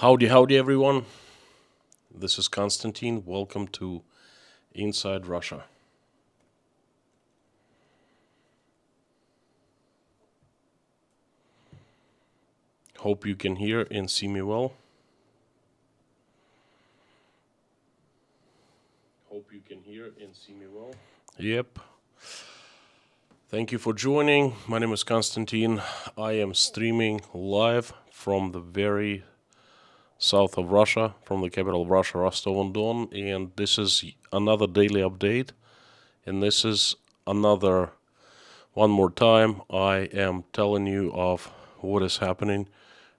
Howdy, everyone. This is Konstantin. Welcome to Inside Russia. Hope you can hear and see me well. Yep. Thank you for joining. My name is Konstantin. I am streaming live from the very south of Russia, from the capital of Russia, Rostov-on-Don, and this is another daily update. And this is another, one more time, I am telling you of what is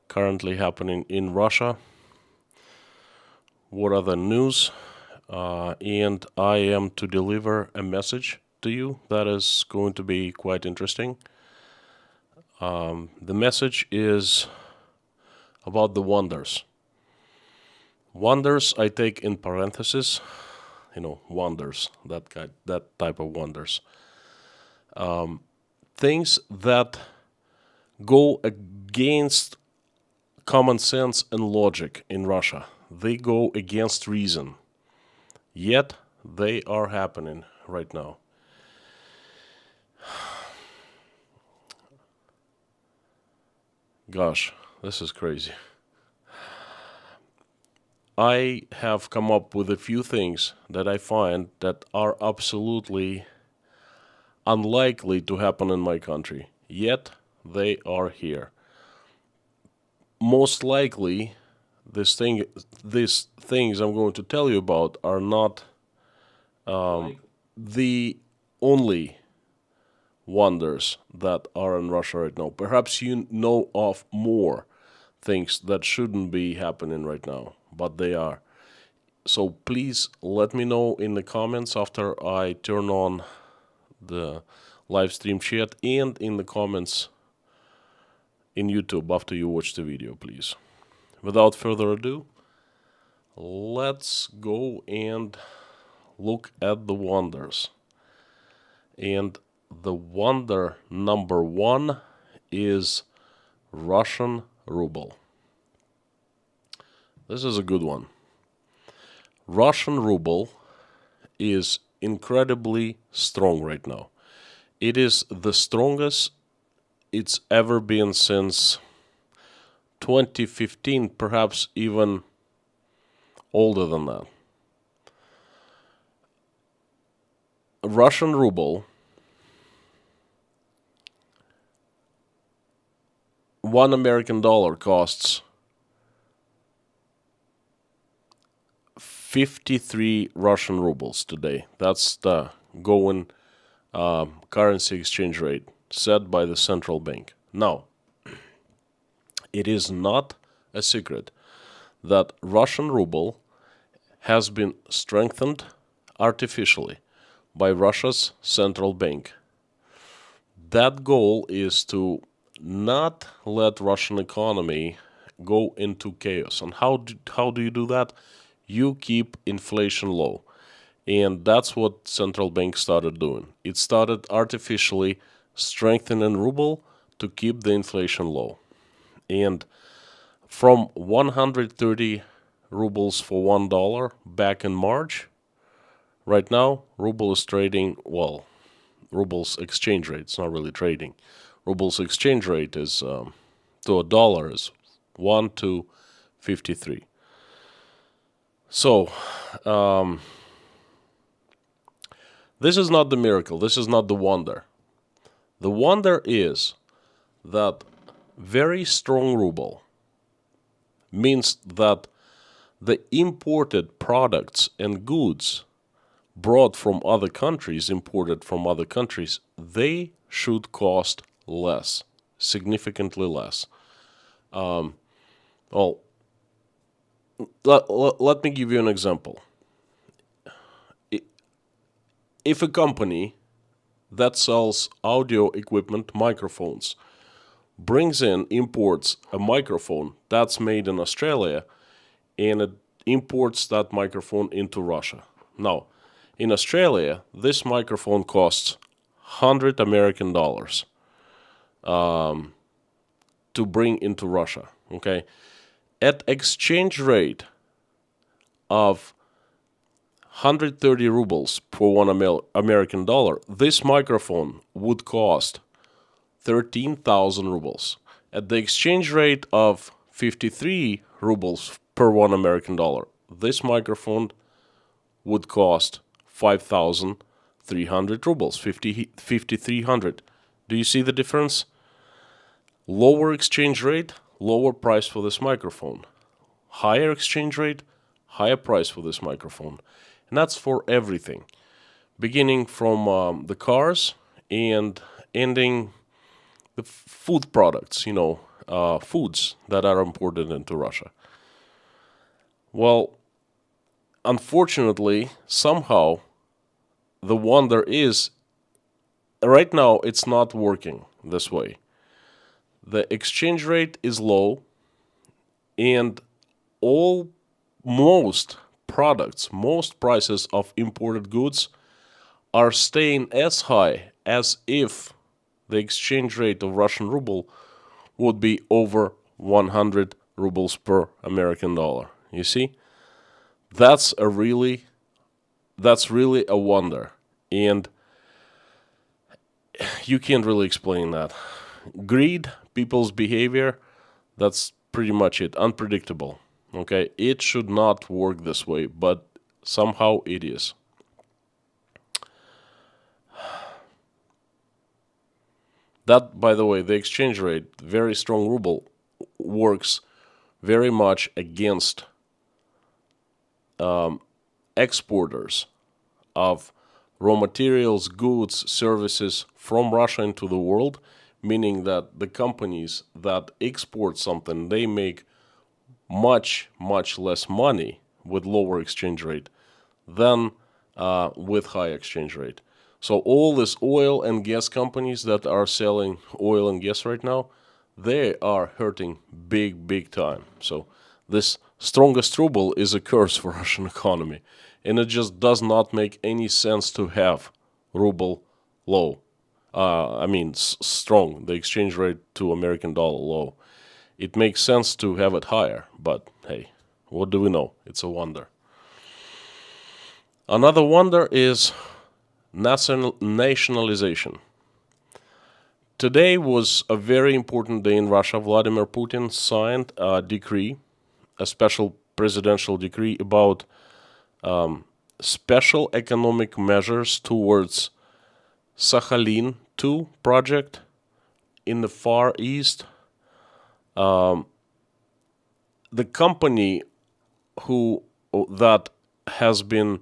currently happening in Russia. What are the news? And I am to deliver a message to you that is going to be quite interesting. The message is about the wonders. Wonders I take in parentheses, wonders, that type of wonders. Things that go against common sense and logic in Russia. They go against reason. Yet they are happening right now. Gosh, this is crazy. I have come up with a few things that I find that are absolutely unlikely to happen in my country. Yet they are here. Most likely, these things I'm going to tell you about are not the only wonders that are in Russia right now. Perhaps you know of more things that shouldn't be happening right now, but they are. So please let me know in the comments after I turn on the live stream chat and in the comments in YouTube after you watch the video, please. Without further ado, let's go and look at the wonders. And the wonder number one is Russian ruble. This is a good one. Russian ruble is incredibly strong right now. It is the strongest it's ever been since 2015, perhaps even older than that. Russian ruble, $1 American costs 53 Russian rubles today. That's the going currency exchange rate set by the central bank. Now, it is not a secret that Russian ruble has been strengthened artificially by Russia's central bank. That goal is to not let Russian economy go into chaos. And how do you do that? You keep inflation low. And that's what central bank started doing. It started artificially strengthening ruble to keep the inflation low. And from 130 rubles for $1 back in March, right now, ruble is trading, ruble's exchange rate, it's not really trading. Ruble's exchange rate is to a dollar is 1 to 53. So, this is not the miracle. This is not the wonder. The wonder is that very strong ruble means that the imported products and goods brought from other countries, imported from other countries, they should cost less, significantly less. Let me give you an example. If a company that sells audio equipment, microphones, imports a microphone that's made in Australia, and it imports that microphone into Russia. Now, in Australia, this microphone costs $100 American to bring into Russia. Okay, At exchange rate of 130 rubles for one American dollar, this microphone would cost 13,000 rubles. At the exchange rate of 53 rubles per one American dollar, this microphone would cost 5,300 rubles, 5,300. Do you see the difference? Lower exchange rate, lower price for this microphone. Higher exchange rate, higher price for this microphone. And that's for everything. Beginning from the cars and ending the food products, foods that are imported into Russia. Well, unfortunately, somehow, the wonder is, right now, it's not working this way. The exchange rate is low, and most prices of imported goods are staying as high as if the exchange rate of Russian ruble would be over 100 rubles per American dollar. You see? That's really a wonder. And you can't really explain that. Greed, people's behavior, that's pretty much it. Unpredictable. Okay? It should not work this way, but somehow it is. That, by the way, the exchange rate, very strong ruble, works very much against exporters of raw materials, goods, services from Russia into the world, meaning that the companies that export something, they make much, much less money with lower exchange rate than with high exchange rate. So all these oil and gas companies that are selling oil and gas right now, they are hurting big time. So this strongest ruble is a curse for Russian economy. And it just does not make any sense to have ruble low. Strong, the exchange rate to American dollar low. It makes sense to have it higher, but hey, what do we know? It's a wonder. Another wonder is nationalization. Today was a very important day in Russia. Vladimir Putin signed a decree, a special presidential decree about special economic measures towards Sakhalin 2 project in the Far East. The company that has been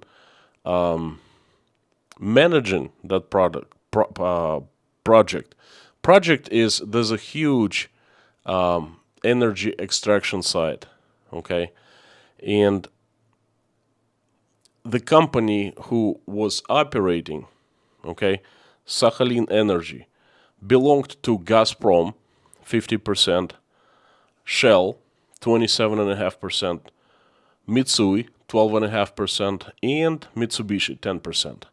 managing that project is, there's a huge energy extraction site, okay, and the company who was operating, okay, Sakhalin Energy, belonged to Gazprom, 50%, Shell, 27.5%, Mitsui, 12.5%, and Mitsubishi, 10%.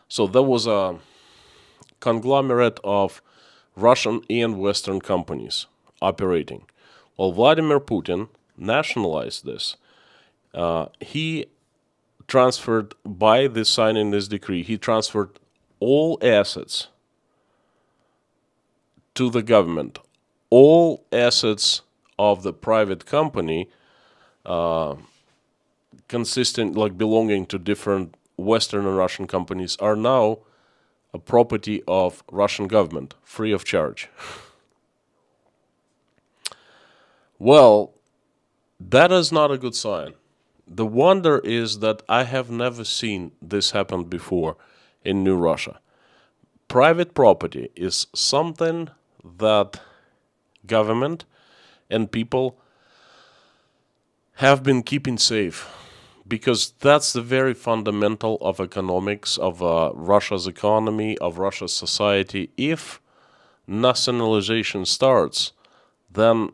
So there was a conglomerate of Russian and Western companies operating. Well, Vladimir Putin nationalized this. He transferred, by this signing this decree, he transferred all assets to the government. All assets of the private company belonging to different Western and Russian companies are now a property of Russian government, free of charge. Well, that is not a good sign. The wonder is that I have never seen this happen before in New Russia. Private property is something that government and people have been keeping safe, because that's the very fundamental of economics, of Russia's economy, of Russia's society. If nationalization starts, then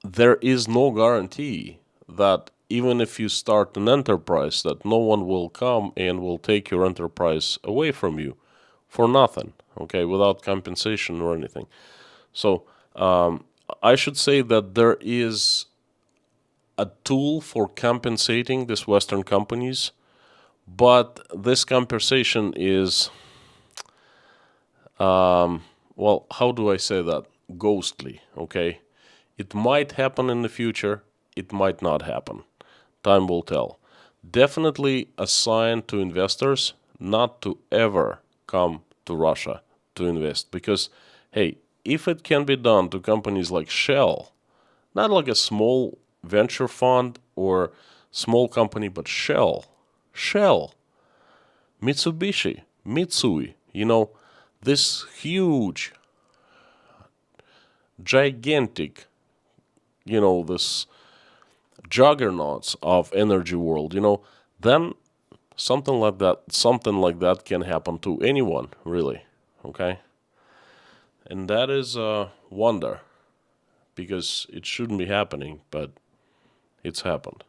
there is no guarantee that even if you start an enterprise, that no one will come and will take your enterprise away from you for nothing, okay, without compensation or anything. So I should say that there is a tool for compensating these Western companies, but this compensation is, well, how do I say that? Ghostly, okay? It might happen in the future, it might not happen. Time will tell. Definitely a sign to investors not to ever come to Russia to invest because, hey, if it can be done to companies like Shell, not like a small venture fund or small company, but Shell, Mitsubishi, Mitsui, this huge, gigantic, this juggernauts of energy world, then something like that can happen to anyone, really. Okay? And that is a wonder because it shouldn't be happening, but it's happened.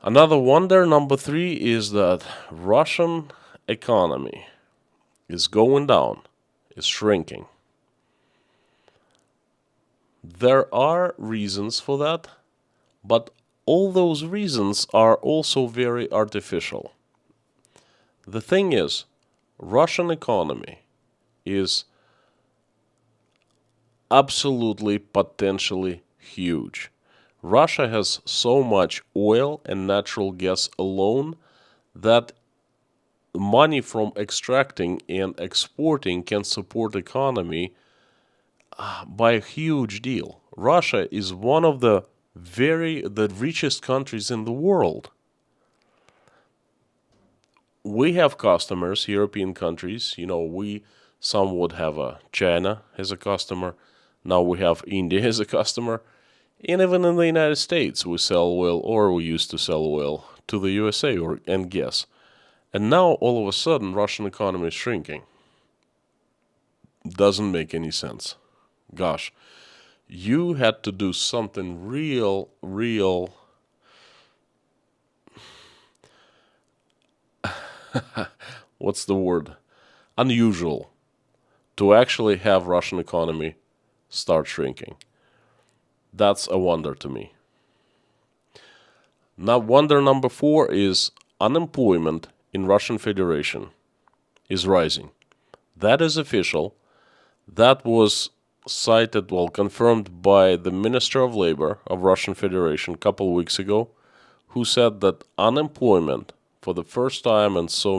Another wonder, number 3, is that Russian economy is going down, is shrinking. There are reasons for that, but all those reasons are also very artificial. The thing is, Russian economy is absolutely potentially huge. Russia has so much oil and natural gas alone that money from extracting and exporting can support economy by a huge deal. Russia is one of the richest countries in the world. We have customers, European countries. Some would have China as a customer. Now we have India as a customer. And even in the United States, we sell oil, or we used to sell oil, to the USA and gas. And now, all of a sudden, Russian economy is shrinking. Doesn't make any sense. Gosh, you had to do something real, what's the word? Unusual to actually have Russian economy start shrinking. That's a wonder to me. Now, wonder number 4 is unemployment in Russian Federation is rising. That is official. That was confirmed by the Minister of Labor of Russian Federation a couple of weeks ago, who said that unemployment for the first time in so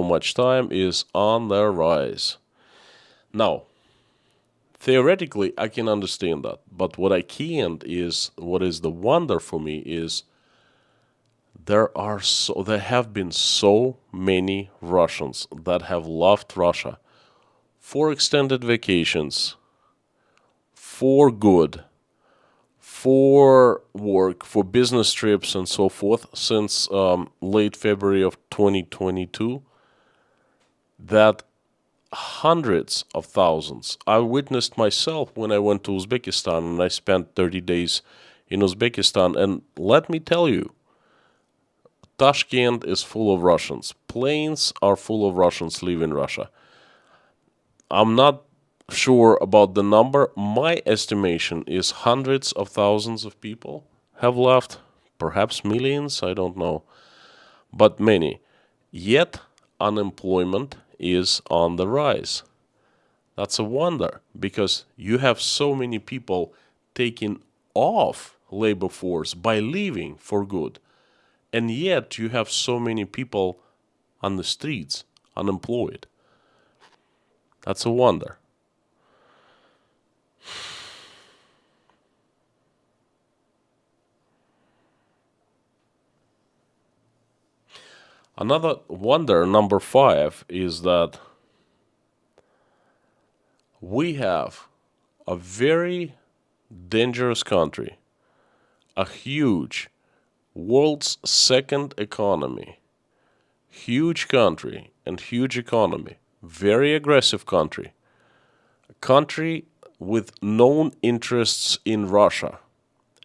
much time is on the rise. Now, theoretically, I can understand that, but what I can't is, what is the wonder for me is there have been so many Russians that have left Russia for extended vacations, for good, for work, for business trips, and so forth since late February of 2022, that hundreds of thousands. I witnessed myself when I went to Uzbekistan and I spent 30 days in Uzbekistan. And let me tell you, Tashkent is full of Russians. Planes are full of Russians leaving Russia. I'm not sure about the number. My estimation is hundreds of thousands of people have left. Perhaps millions, I don't know. But many. Yet, unemployment is on the rise. That's a wonder because you have so many people taking off labor force by leaving for good. And yet you have so many people on the streets, unemployed. That's a wonder. Another wonder, number 5, is that we have a very dangerous country, a huge, world's second economy, huge country and huge economy, very aggressive country, a country with known interests in Russia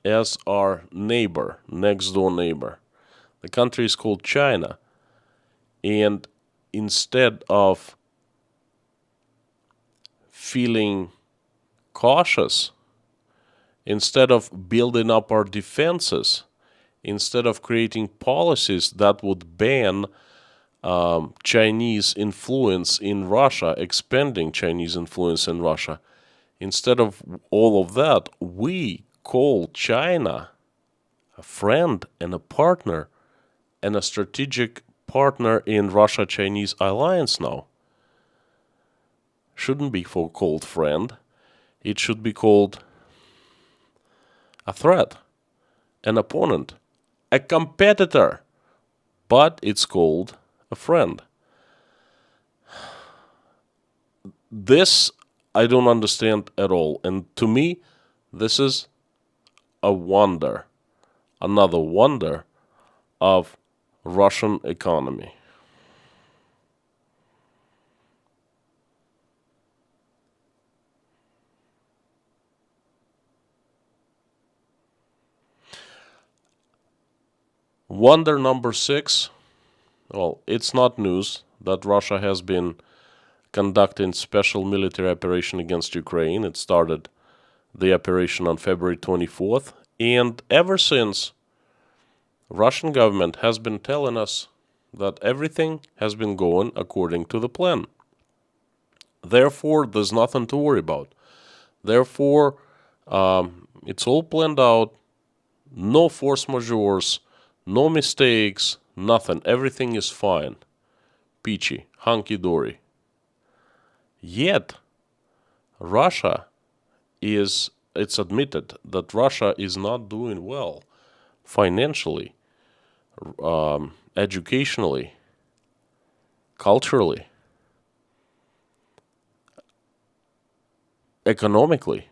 as our neighbor, next door neighbor. The country is called China. And instead of feeling cautious, instead of building up our defenses, instead of creating policies that would ban Chinese influence in Russia, expanding Chinese influence in Russia, instead of all of that, we call China a friend and a partner and a strategic partner in Russia-Chinese alliance now. Shouldn't be called friend. It should be called a threat, an opponent, a competitor. But it's called a friend. This I don't understand at all. And to me, this is a wonder, another wonder of Russian economy. Wonder number 6, well, it's not news that Russia has been conducting special military operation against Ukraine. It started the operation on February 24th, and ever since, Russian government has been telling us that everything has been going according to the plan. Therefore, there's nothing to worry about. Therefore, it's all planned out, no force majeures, no mistakes, nothing. Everything is fine. Peachy, hunky-dory. Yet, it's admitted that Russia is not doing well financially, educationally, culturally, economically,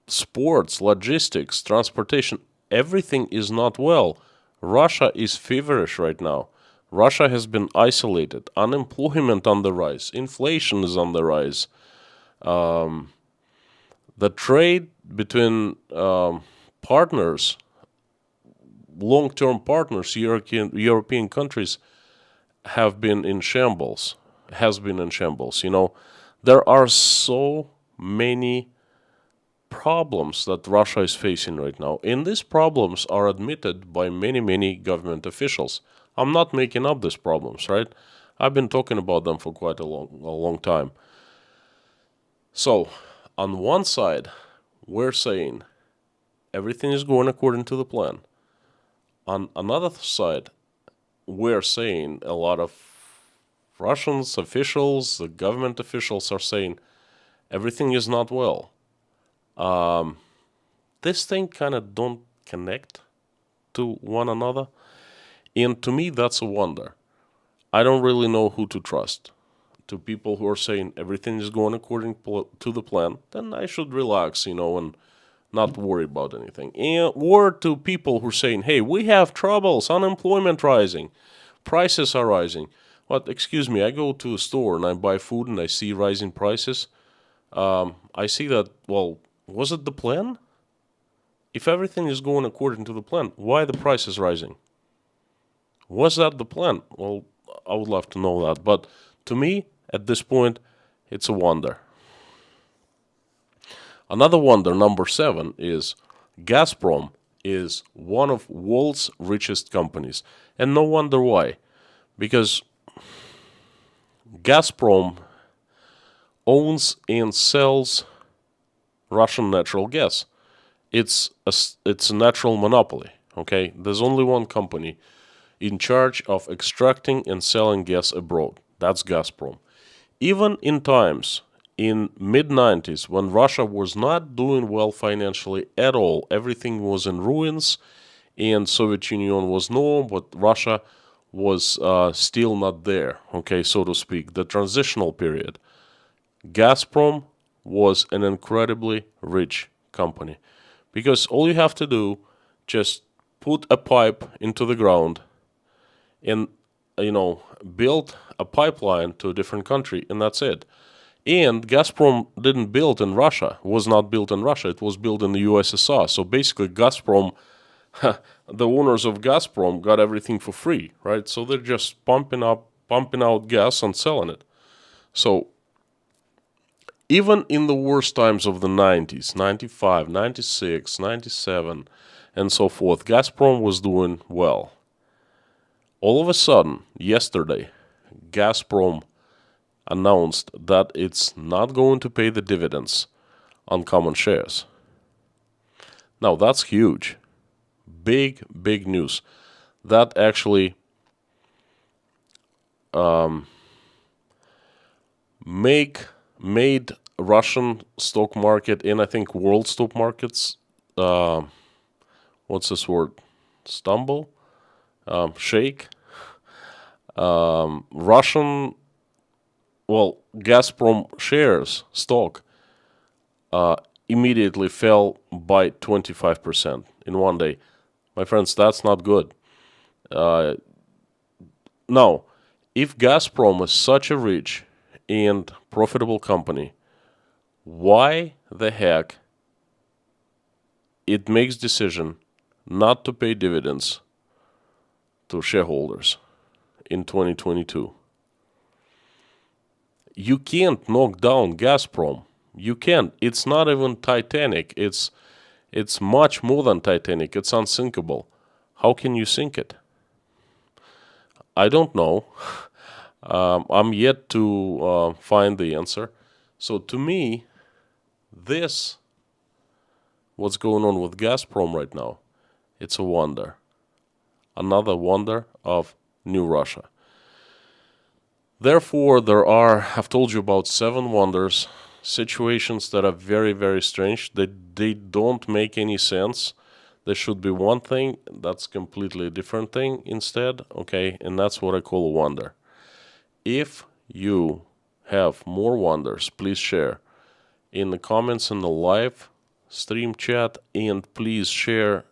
sports, logistics, transportation. Everything is not well. Russia is feverish right now. Russia has been isolated. Unemployment on the rise. Inflation is on the rise. The trade between partners, long-term partners, European countries, has been in shambles. You know, there are so many problems that Russia is facing right now. And these problems are admitted by many, many government officials. I'm not making up these problems, right? I've been talking about them for quite a long time. So, on one side, we're saying everything is going according to the plan. On another side, we're saying a lot of Russians officials, the government officials are saying everything is not well. This thing kind of don't connect to one another. And to me, that's a wonder. I don't really know who to trust. To people who are saying everything is going according to the plan, then I should relax, and not worry about anything. Or to people who are saying, hey, we have troubles, unemployment rising, prices are rising. But excuse me, I go to a store and I buy food and I see rising prices. I see that, well, was it the plan? If everything is going according to the plan, why the price is rising? Was that the plan? Well, I would love to know that. But to me, at this point, it's a wonder. Another wonder, number 7, is Gazprom is one of world's richest companies. And no wonder why. Because Gazprom owns and sells Russian natural gas. It's a natural monopoly, okay? There's only one company in charge of extracting and selling gas abroad. That's Gazprom. Even in times, in mid-90s, when Russia was not doing well financially at all, everything was in ruins, and Soviet Union was no, but Russia was still not there, okay, so to speak, the transitional period. Gazprom was an incredibly rich company. Because all you have to do, just put a pipe into the ground and, build a pipeline to a different country, and that's it. And Gazprom didn't build in Russia, was not built in Russia, it was built in the USSR. So basically Gazprom, the owners of Gazprom got everything for free, right? So they're just pumping out gas and selling it. So Even in the worst times of the 90s, 95, 96, 97, and so forth, Gazprom was doing well. All of a sudden, yesterday, Gazprom announced that it's not going to pay the dividends on common shares. Now, that's huge. Big, big news. That actually made Russian stock market and I think world stock markets, what's this word? Stumble? Shake? Russian, Gazprom shares, stock, immediately fell by 25% in one day. My friends, that's not good. Now, if Gazprom is such a rich and profitable company, why the heck it makes decision not to pay dividends to shareholders in 2022? You can't knock down Gazprom. You can't. It's not even Titanic. It's much more than Titanic. It's unsinkable. How can you sink it? I don't know. I'm yet to find the answer. So to me, what's going on with Gazprom right now, it's a wonder. Another wonder of New Russia. Therefore, I've told you about 7 wonders, situations that are very, very strange. They don't make any sense. There should be one thing that's completely a different thing instead, okay? And that's what I call a wonder. If you have more wonders, please share in the comments in the live stream chat, and please share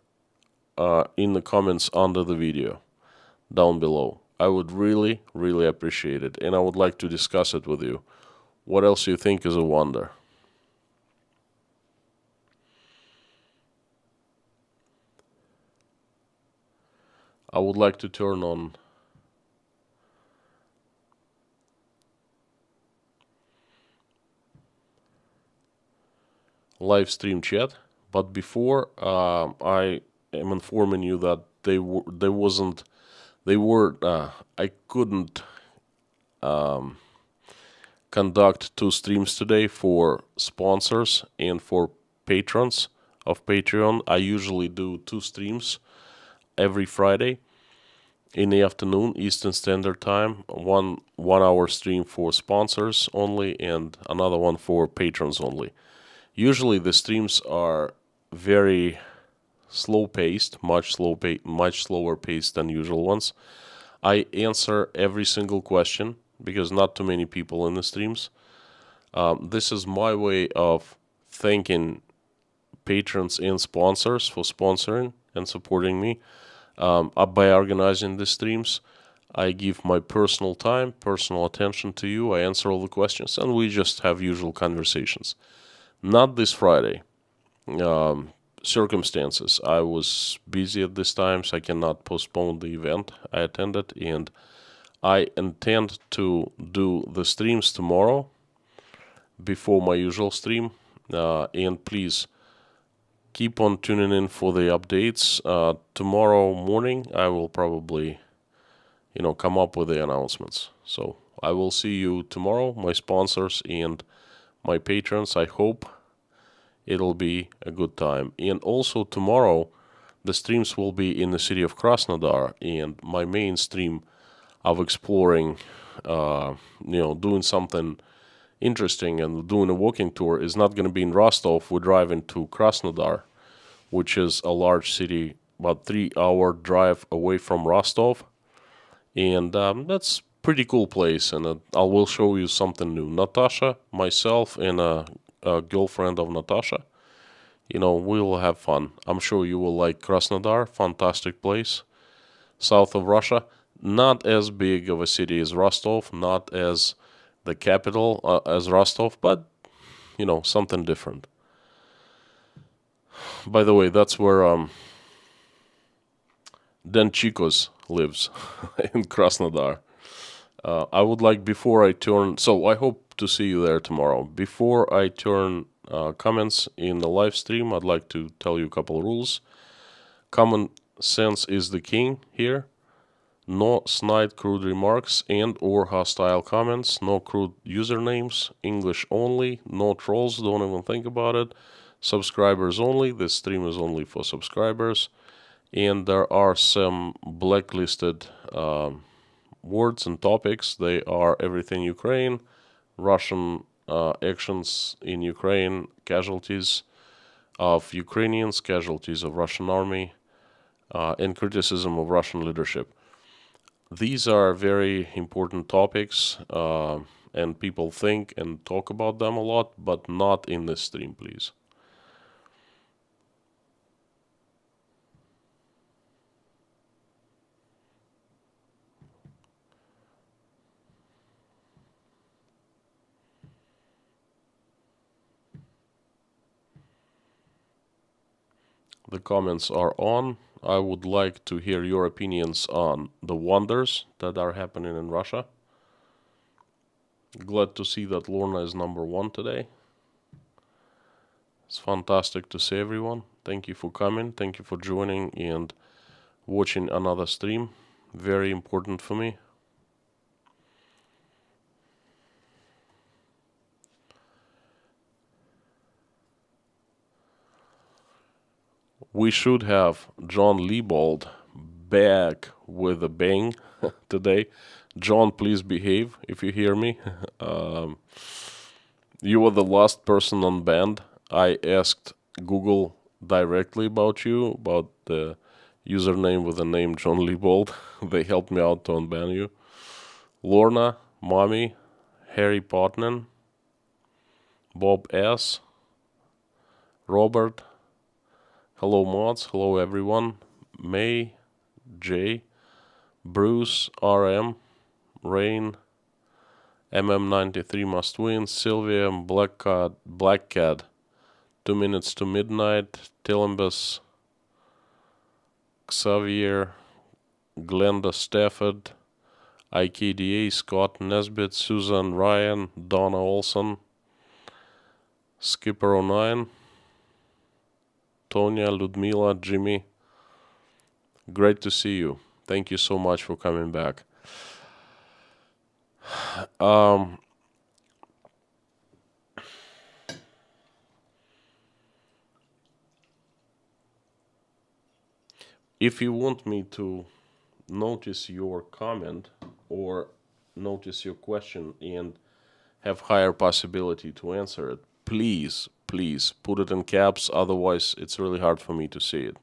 in the comments under the video down below. I would really, really appreciate it, and I would like to discuss it with you. What else you think is a wonder? I would like to turn on live stream chat, but before I am informing you that I couldn't conduct 2 streams today for sponsors and for patrons of Patreon. I usually do 2 streams every Friday in the afternoon, Eastern Standard Time. One hour stream for sponsors only and another one for patrons only. Usually the streams are very slow-paced, much slower paced than usual ones. I answer every single question because not too many people in the streams. This is my way of thanking patrons and sponsors for sponsoring and supporting me. By organizing the streams, I give my personal time, personal attention to you. I answer all the questions, and we just have usual conversations. Not this Friday. Circumstances. I was busy at this time, so I cannot postpone the event I attended, and I intend to do the streams tomorrow before my usual stream. And please keep on tuning in for the updates. Tomorrow morning, I will probably, come up with the announcements. So I will see you tomorrow, my sponsors and my patrons. I hope it'll be a good time. And also tomorrow, the streams will be in the city of Krasnodar, and my main stream of exploring, doing something interesting and doing a walking tour is not going to be in Rostov. We're driving to Krasnodar, which is a large city, about 3-hour drive away from Rostov. And that's pretty cool place, and I will show you something new. Natasha, myself, and a girlfriend of Natasha, we will have fun. I'm sure you will like Krasnodar, fantastic place, south of Russia. Not as big of a city as Rostov, not as the capital as Rostov, but, something different. By the way, that's where Denchikos lives, in Krasnodar. I would like, before I turn, so I hope to see you there tomorrow. Before I turn comments in the live stream, I'd like to tell you a couple of rules. Common sense is the king here. No snide, crude remarks and or hostile comments. No crude usernames. English only. No trolls. Don't even think about it. Subscribers only. This stream is only for subscribers. And there are some blacklisted words and topics. They are everything Ukraine, Russian actions in Ukraine, casualties of Ukrainians, casualties of Russian army, and criticism of Russian leadership. These are very important topics, and people think and talk about them a lot, but not in this stream, please. The comments are on. I would like to hear your opinions on the wonders that are happening in Russia. Glad to see that Lorna is #1 today. It's fantastic to see everyone. Thank you for coming. Thank you for joining and watching another stream. Very important for me. We should have John Liebold back with a bang today. John, please behave if you hear me. You were the last person unbanned. I asked Google directly about you, about the username with the name John Liebold. They helped me out to unban you. Lorna, Mommy, Harry Potman, Bob S., Robert, hello mods, hello everyone, May, J, Bruce, RM, Rain, MM93 must win, Sylvia, Black Cat, 2 minutes to midnight, Tilimbus, Xavier, Glenda Stafford, IKDA, Scott Nesbitt, Susan Ryan, Donna Olson, Skipper09, Tonya, Ludmila, Jimmy. Great to see you. Thank you so much for coming back. If you want me to notice your comment or notice your question and have higher possibility to answer it, please put it in caps. Otherwise, it's really hard for me to see it.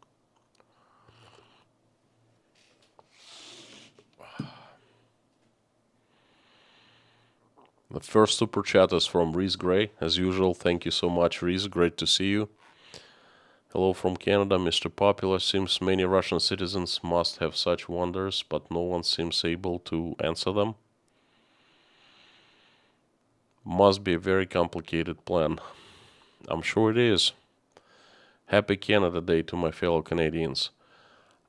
The first super chat is from Reese Gray. As usual, thank you so much, Reese. Great to see you. Hello from Canada, Mr. Popular. Seems many Russian citizens must have such wonders, but no one seems able to answer them. Must be a very complicated plan. I'm sure it is. Happy Canada Day to my fellow Canadians.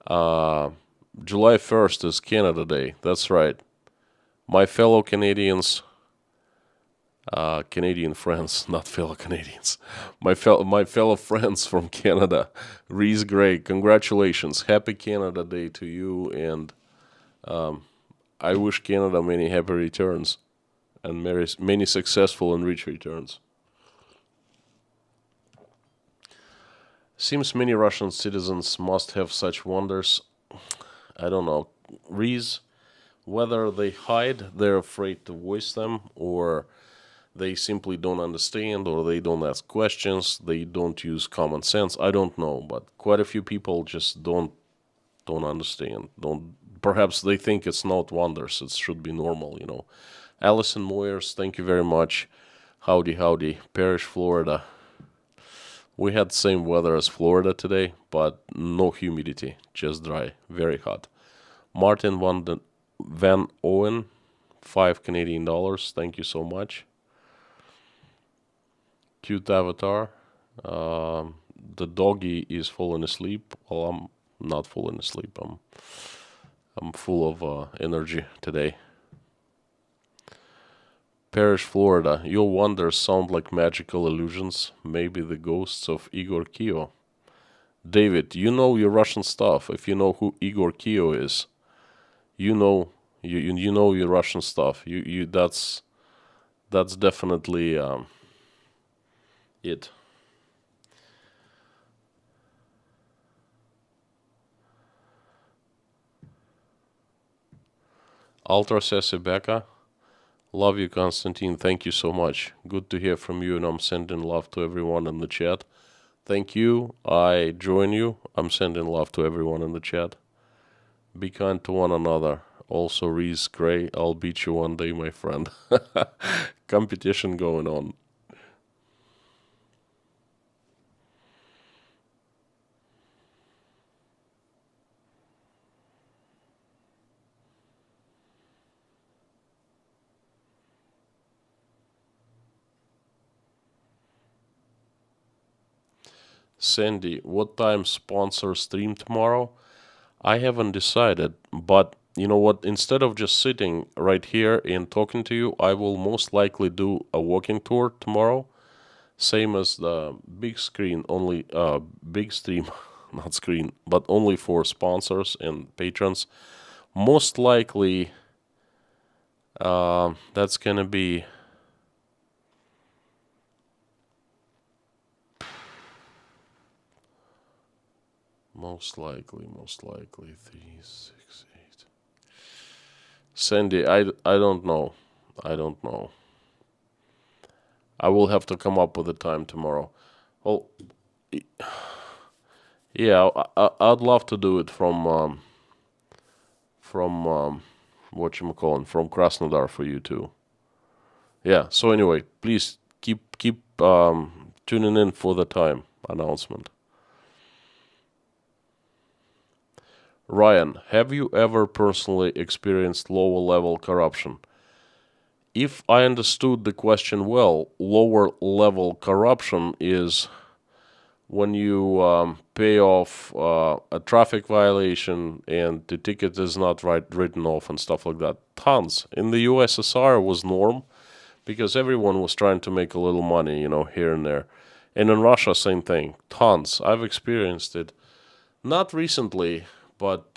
July 1st is Canada Day. That's right. My fellow Canadians, Canadian friends, not fellow Canadians. My fellow friends from Canada. Reese Gray, congratulations. Happy Canada Day to you, and I wish Canada many happy returns and many successful and rich returns. Seems many Russian citizens must have such wonders. I don't know. Reese, whether they hide, they're afraid to voice them, or they simply don't understand, or they don't ask questions, they don't use common sense. I don't know, but quite a few people just don't understand. Perhaps they think it's not wonders, it should be normal, you know. Allison Moyers, thank you very much. Howdy, Parrish, Florida. We had the same weather as Florida today, but no humidity, just dry, very hot. Martin Van Owen, $5 Canadian, thank you so much. Cute avatar. The doggy is falling asleep. Well, I'm not falling asleep. I'm full of energy today. Parish, Florida. Your wonders sound like magical illusions, maybe the ghosts of Igor Kio. David, you know your Russian stuff. If you know who Igor Kio is, you know you know your Russian stuff. You that's definitely it. Ultra says Rebecca. Love you, Constantine. Thank you so much. Good to hear from you, and I'm sending love to everyone in the chat. Thank you. I join you. I'm sending love to everyone in the chat. Be kind to one another. Also, Reese Gray, I'll beat you one day, my friend. Competition going on. Sandy, what time sponsor stream tomorrow? I haven't decided, but you know what? Instead of just sitting right here and talking to you, I will most likely do a walking tour tomorrow. Same as the big screen, only big stream, not screen, but only for sponsors and patrons. Most likely, that's gonna be most likely 368. Sandy, I don't know. I don't know. I will have to come up with a time tomorrow. Well, yeah, I'd love to do it from what you calling from Krasnodar for you too. Yeah. So anyway, please keep tuning in for the time announcement. Ryan, have you ever personally experienced lower level corruption? If I understood the question well, lower level corruption is when you pay off a traffic violation and the ticket is not written off and stuff like that. Tons. In the USSR was norm because everyone was trying to make a little money, here and there. And in Russia, same thing. Tons. I've experienced it. Not recently, but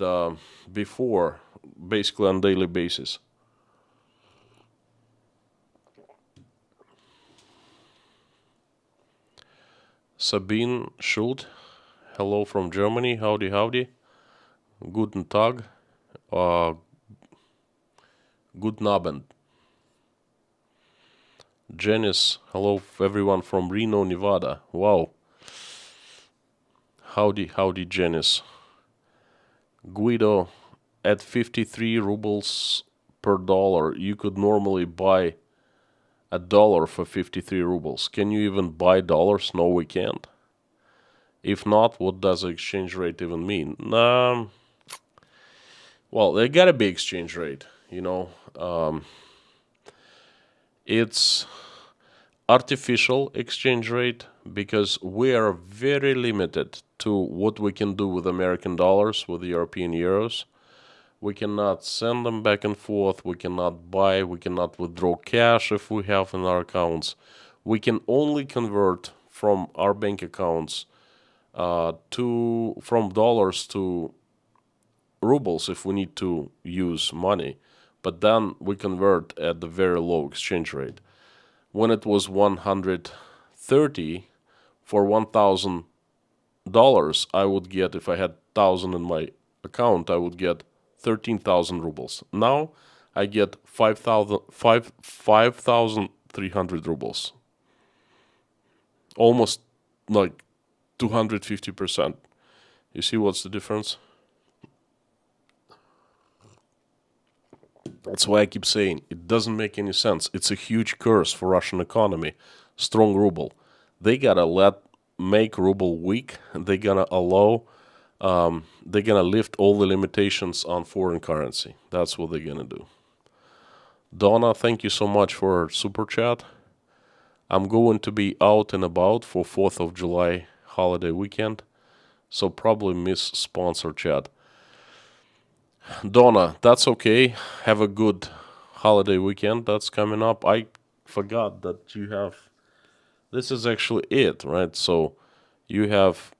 before, basically on daily basis. Sabine Schult, hello from Germany. Howdy, howdy. Guten Tag. Guten Abend. Janice, hello everyone from Reno, Nevada. Wow. Howdy, Janice. Guido, at 53 rubles per dollar, you could normally buy a dollar for 53 rubles. Can you even buy dollars? No, we can't. If not, what does the exchange rate even mean? Well, there gotta be exchange rate, it's artificial exchange rate because we are very limited to what we can do with American dollars, with European euros. We cannot send them back and forth. We cannot buy. We cannot withdraw cash if we have in our accounts. We can only convert from our bank accounts from dollars to rubles if we need to use money. But then we convert at the very low exchange rate. When it was 130 for $1,000, I would get, if I had 1,000 in my account, I would get 13,000 rubles. Now I get 5,300 rubles. Almost like 250%. You see what's the difference? That's why I keep saying it doesn't make any sense. It's a huge curse for Russian economy. Strong ruble. They gotta make ruble weak. They gonna allow. They're gonna lift all the limitations on foreign currency. That's what they're gonna do. Donna, thank you so much for super chat. I'm going to be out and about for 4th of July holiday weekend, so probably miss sponsor chat. Donna, that's okay. Have a good holiday weekend that's coming up. I forgot that you have. This is actually it, right? So you have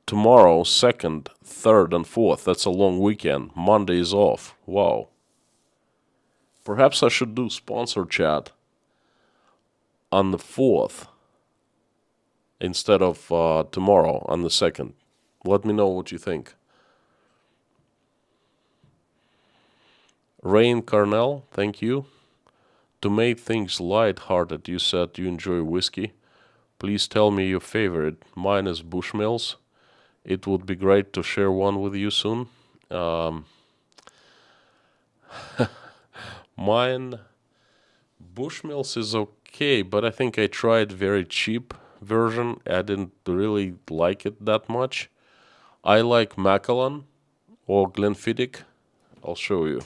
tomorrow, 2nd, 3rd, and 4th. That's a long weekend. Monday is off. Wow. Perhaps I should do sponsor chat on the 4th instead of tomorrow on the 2nd. Let me know what you think. Rain Carnell, thank you. To make things light-hearted, you said you enjoy whiskey. Please tell me your favorite. Mine is Bushmills. It would be great to share one with you soon. Mine, Bushmills is okay, but I think I tried very cheap version. I didn't really like it that much. I like Macallan or Glenfiddich. I'll show you.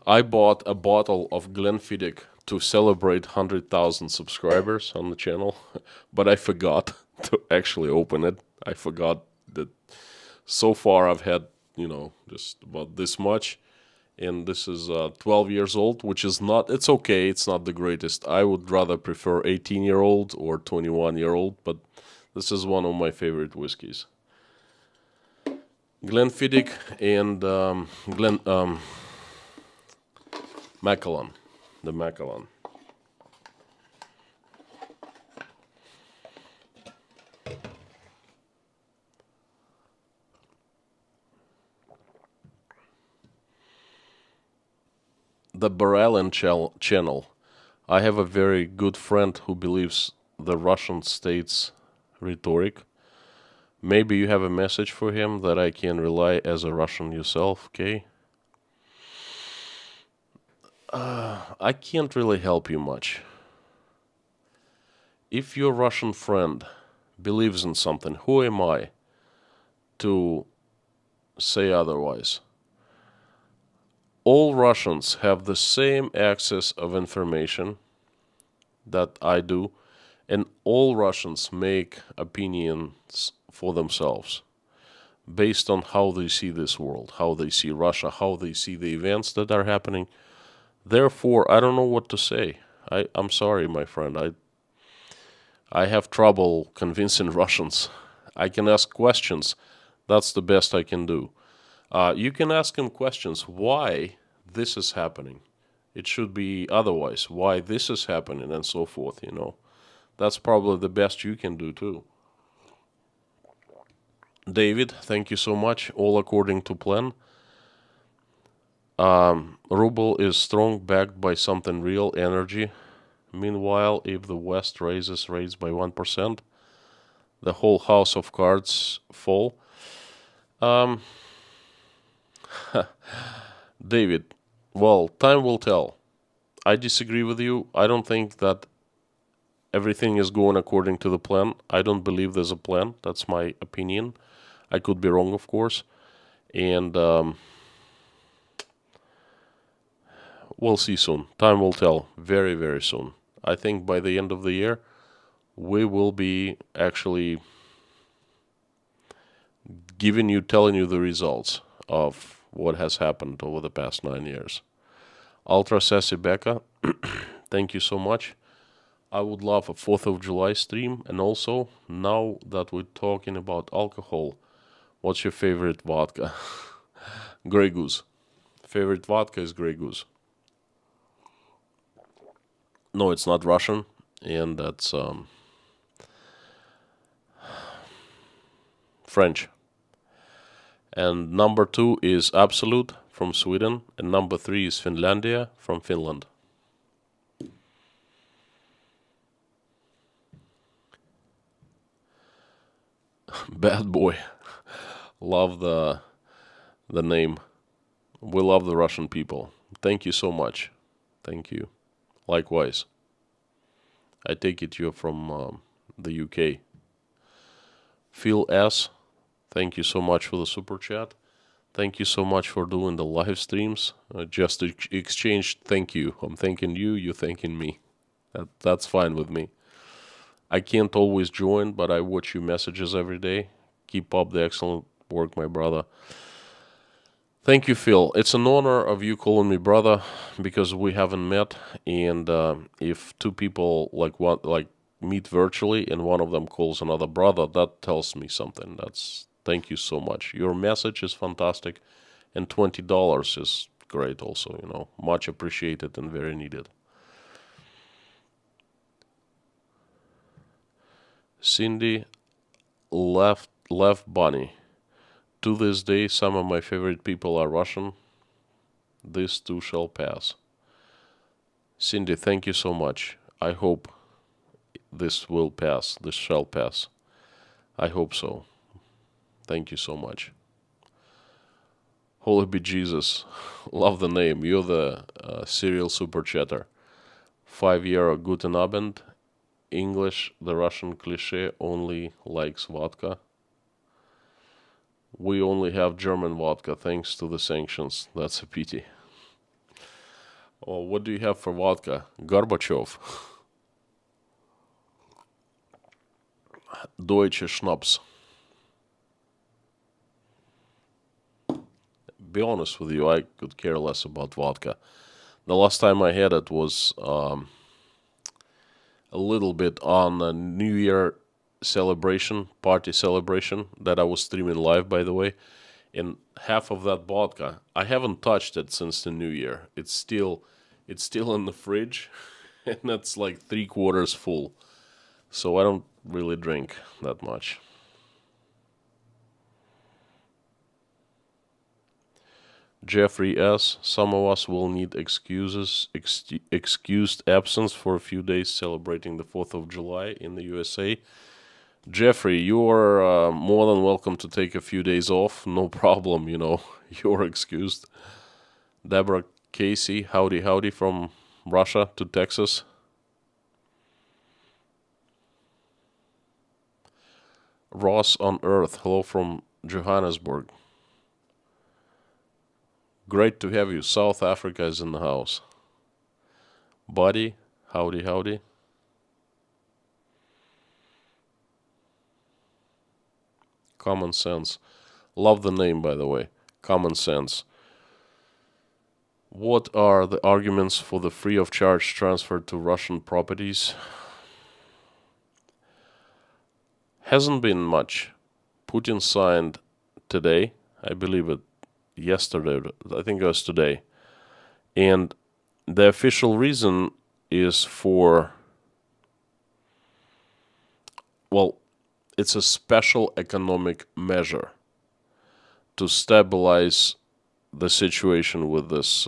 I bought a bottle of Glenfiddich to celebrate 100,000 subscribers on the channel, but I forgot to actually open it. I forgot that so far I've had, just about this much. And this is 12 years old, which is not, it's okay, it's not the greatest. I would rather prefer 18-year-old or 21-year-old, but this is one of my favorite whiskeys. Glenfiddich and Macallan, the Macallan. The Baralin channel. I have a very good friend who believes the Russian state's rhetoric. Maybe you have a message for him that I can relay as a Russian yourself, okay? I can't really help you much. If your Russian friend believes in something, who am I to say otherwise? All Russians have the same access of information that I do, and all Russians make opinions for themselves based on how they see this world, how they see Russia, how they see the events that are happening. Therefore, I don't know what to say. I'm sorry, my friend. I have trouble convincing Russians. I can ask questions. That's the best I can do. You can ask him questions. Why this is happening? It should be otherwise. Why this is happening and so forth, That's probably the best you can do too. David, thank you so much. All according to plan. Ruble is strong, backed by something real, energy. Meanwhile, if the West raises rates by 1%, the whole house of cards fall. David, well, time will tell. I disagree with you. I don't think that everything is going according to the plan. I don't believe there's a plan. That's my opinion. I could be wrong, of course. And we'll see soon. Time will tell very, very soon. I think by the end of the year, we will be actually telling you the results of what has happened over the past 9 years. Ultra Sassy Becca, thank you so much. I would love a 4th of July stream. And also, now that we're talking about alcohol, what's your favorite vodka? Grey Goose. Favorite vodka is Grey Goose. No, it's not Russian, and that's French. And number 2 is Absolute from Sweden, and number 3 is Finlandia from Finland. Bad boy. Love the name. We love the Russian people. Thank you so much. Thank you. Likewise. I take it you're from the UK. Phil S., thank you so much for the super chat. Thank you so much for doing the live streams. Just exchanged thank you. I'm thanking you, you thanking me. That's fine with me. I can't always join, but I watch your messages every day. Keep up the excellent work, my brother. Thank you, Phil. It's an honor of you calling me brother because we haven't met. And if two people like meet virtually and one of them calls another brother, that tells me something. That's thank you so much. Your message is fantastic, and $20 is great. Also, much appreciated and very needed. Cindy left Bunny. To this day, some of my favorite people are Russian. This too shall pass. Cindy, thank you so much. I hope this will pass. This shall pass. I hope so. Thank you so much. Holy be Jesus. Love the name. You're the serial super chatter. 5-year Guten Abend. English, the Russian cliche, only likes vodka. We only have German vodka thanks to the sanctions. That's a pity. Oh, what do you have for vodka? Gorbachev. Deutsche Schnaps. Be honest with you, I could care less about vodka. The last time I had it was a little bit on a New Year party celebration that I was streaming live, by the way. And half of that vodka, I haven't touched it since the New Year. It's still in the fridge, and that's like 3/4 full. So I don't really drink that much. Jeffrey S. Some of us will need excused absence for a few days celebrating the 4th of July in the USA. Jeffrey, you are more than welcome to take a few days off. No problem, you're excused. Deborah Casey, howdy from Russia to Texas. Ross on Earth, hello from Johannesburg. Great to have you. South Africa is in the house. Buddy, howdy. Common Sense. Love the name, by the way. Common Sense. What are the arguments for the free of charge transfer to Russian properties? Hasn't been much. Putin signed today, I believe it yesterday, I think it was today. And the official reason is it's a special economic measure to stabilize the situation with this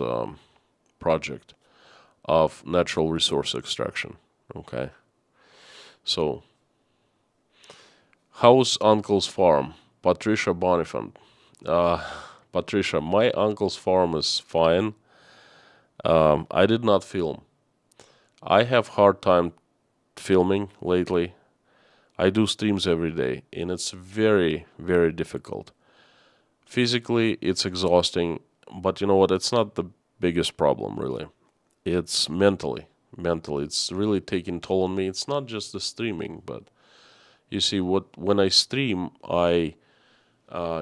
project of natural resource extraction. Okay. So, how's uncle's farm? Patricia Bonifant. Patricia, my uncle's farm is fine. I did not film. I have hard time filming lately. I do streams every day, and it's very, very difficult. Physically, it's exhausting, but you know what? It's not the biggest problem, really. It's mentally. It's really taking toll on me. It's not just the streaming, but you see, when I stream, I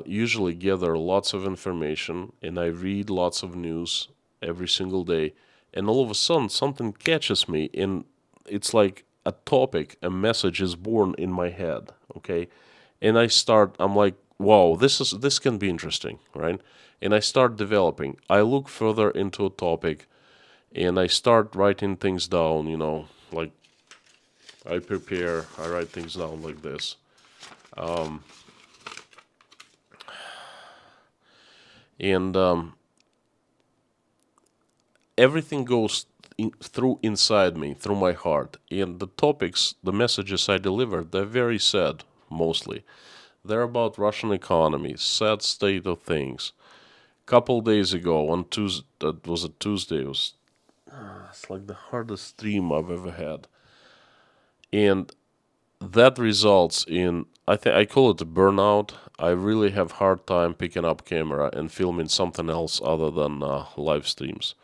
usually gather lots of information, and I read lots of news every single day, and all of a sudden, something catches me, and it's like a topic, a message is born in my head, okay? And I'm like, wow, this can be interesting, right? And I start developing. I look further into a topic, and I start writing things down, like I write things down like this. And everything goes through inside me, through my heart. And the topics, the messages I deliver, they're very sad, mostly. They're about Russian economy, sad state of things. Couple days ago, on Tuesday, that was a Tuesday, it's like the hardest stream I've ever had. And that results in I call it a burnout. I really have hard time picking up camera and filming something else other than live streams.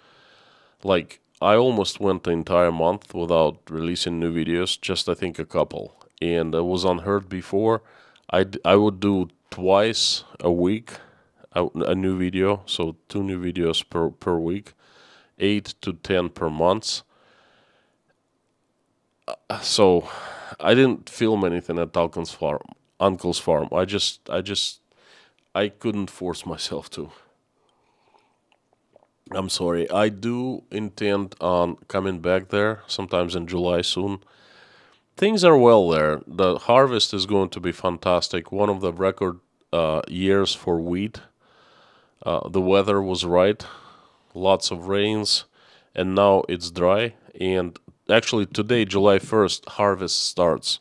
Like I almost went the entire month without releasing new videos. Just I think a couple, and it was unheard before. I would do twice a week a new video, so 2 new videos per week, 8 to 10 per month. So I didn't film anything at Uncle's farm. I couldn't force myself to. I'm sorry. I do intend on coming back there sometimes in July soon. Things are well there. The harvest is going to be fantastic. One of the record years for wheat. The weather was right. Lots of rains, and now it's dry. And actually, today, July 1st, harvest starts.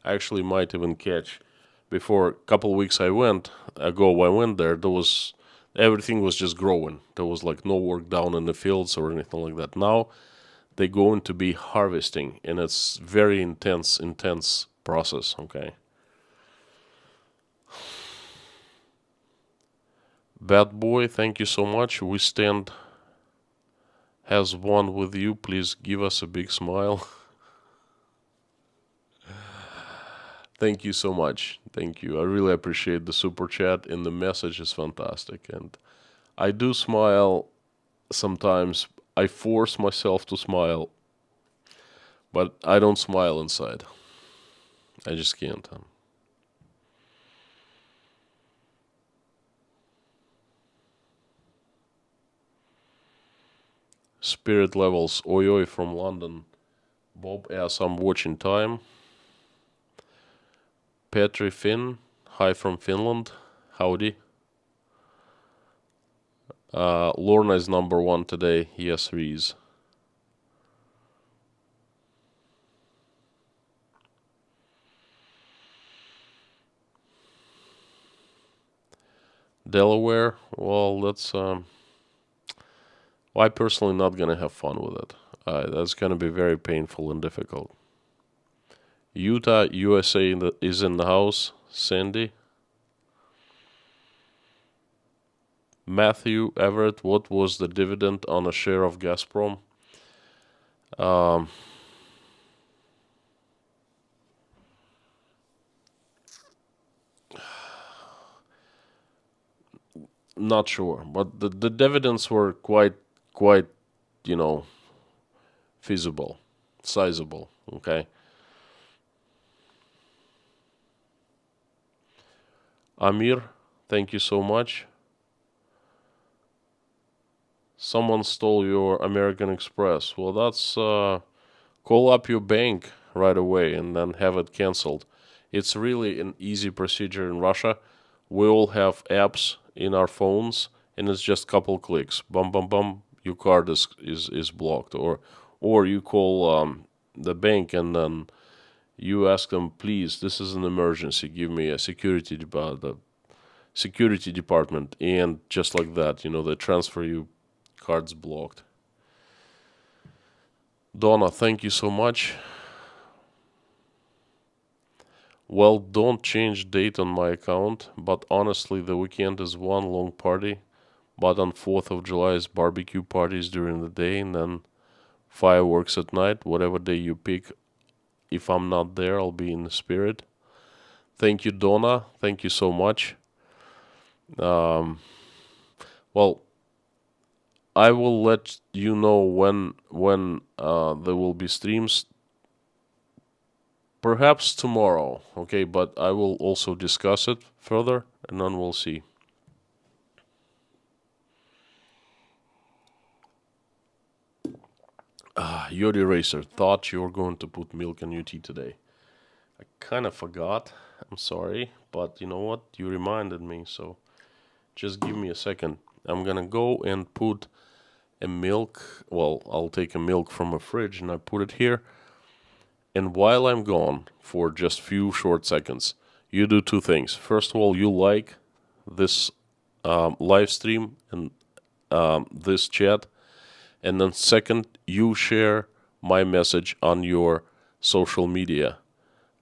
I actually might even catch. Before a couple of weeks I went there. Everything was just growing. There was like no work down in the fields or anything like that. Now they're going to be harvesting, and it's very intense process. Okay. Bad boy, thank you so much. We stand has won with you. Please give us a big smile. Thank you so much. Thank you. I really appreciate the super chat, and the message is fantastic. And I do smile sometimes. I force myself to smile, but I don't smile inside. I just can't. Spirit levels. Oi oi from London. Bob asks, I'm watching time. Petri Finn. Hi from Finland. Howdy. Lorna is number one today. Yes, Reese. Delaware. Well, that's I personally not gonna have fun with it. That's gonna be very painful and difficult. Utah, USA is in the house. Sandy. Matthew Everett, what was the dividend on a share of Gazprom? Not sure, but the dividends were quite, you know, feasible, sizable. Okay. Amir, thank you so much. Someone stole your American Express. Well, that's call up your bank right away and then have it canceled. It's really an easy procedure in Russia. We all have apps in our phones, and it's just a couple clicks. Bum bum bum. Your card is blocked, or you call the bank and then you ask them, please, this is an emergency. Give me a the security department, and just like that, they transfer you. Cards blocked. Donna, thank you so much. Well, don't change date on my account, but honestly, the weekend is one long party. But on 4th of July is barbecue parties during the day, and then fireworks at night. Whatever day you pick, if I'm not there, I'll be in the spirit. Thank you, Donna. Thank you so much. Well, I will let you know when there will be streams. Perhaps tomorrow, okay, but I will also discuss it further, and then we'll see. Yodi Racer, thought you were going to put milk in your tea today. I kind of forgot. I'm sorry, but you know what? You reminded me, so just give me a second. I'm gonna go and put a milk. Well, I'll take a milk from a fridge and I put it here. And while I'm gone for just few short seconds, you do two things. First of all, you like this live stream and this chat. And then second, you share my message on your social media